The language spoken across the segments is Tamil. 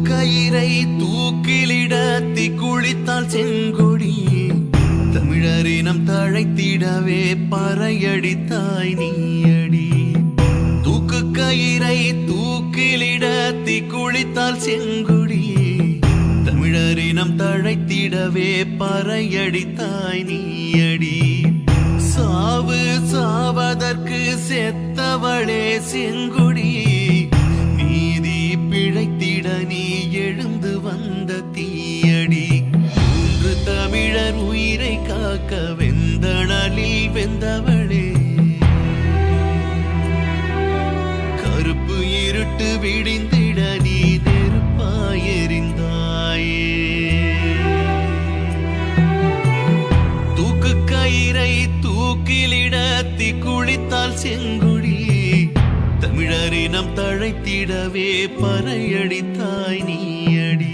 கயிறை தூக்கிலிடத்தி குளித்தால் செங்கொடி தமிழரினம் தழைத்திடவே பறையடித்தாய் நீயடி. தூக்கு கயிறை தூக்கிலிடத்தி குளித்தால் செங்கொடி தமிழரினம் தழைத்திடவே பறையடித்தாய் நீயடி. சாவு சாவதற்கு செத்தவளே செங்கொடி நீதி பிழைத்திட நீ எழுந்து வந்த தீயடி. மூன்று தமிழர் உயிரை காக்க வெந்தணலில் வெந்தவளே கருப்பு இருட்டு விடிந்திட நீ நெருப்பாயெறிந்தாயே. தூக்கு கயிறை தூக்கிலிடத்தி குளித்தால் செங்குடி தமிழரினம் தழைத்திடவே பறையடித்தாய் நீயடி.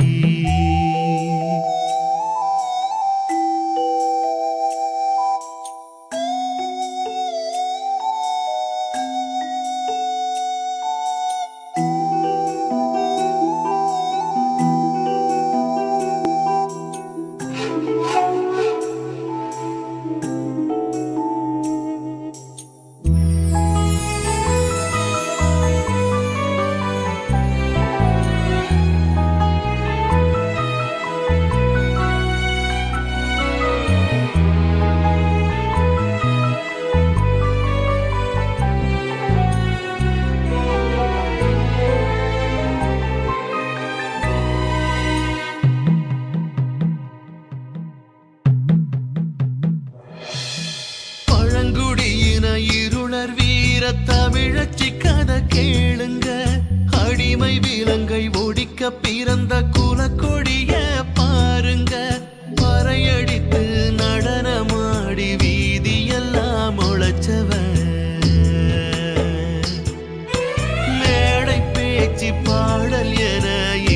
இருளர் வீர தமிழச்சி கதை கேளுங்க. அடிமை விலங்கை ஒடிக்க பிறந்த குலக்கொடிய பாருங்க. பறையடித்து நடனமாடி வீதியெல்லாம் உழைச்சவ மேடை பேச்சு பாடல் என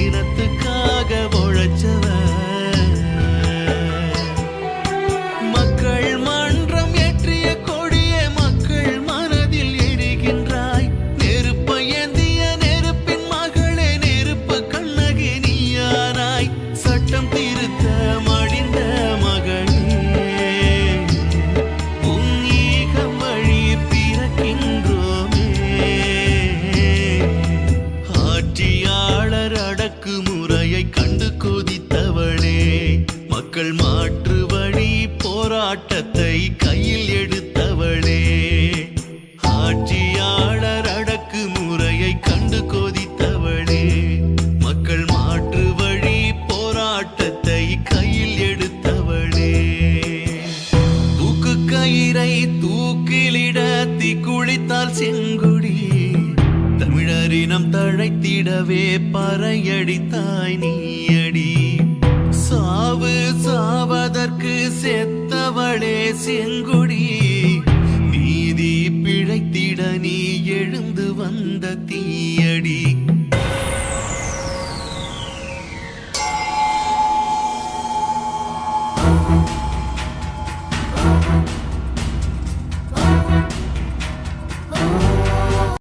இனத்துக்காக உழைச்சவ. மக்கள் மாற்று வழி போராட்டத்தை கையில் எடுத்தவளே. ஆட்சியாளர் அடக்கு முறையை கண்டு கொதித்தவளே. மக்கள் மாற்று வழி போராட்டத்தை கையில் எடுத்தவளே. தூக்கு கயிறை தூக்கிலிடத்தி குளித்தால் செங்குடி தமிழரினம் தழைத்திடவே பறையடித்தாய் நீயடி. சாவு சாவதற்கு செத்தவளே செங்கொடி நீதி பிழைத்திட நீ எழுந்து வந்த தீயடி.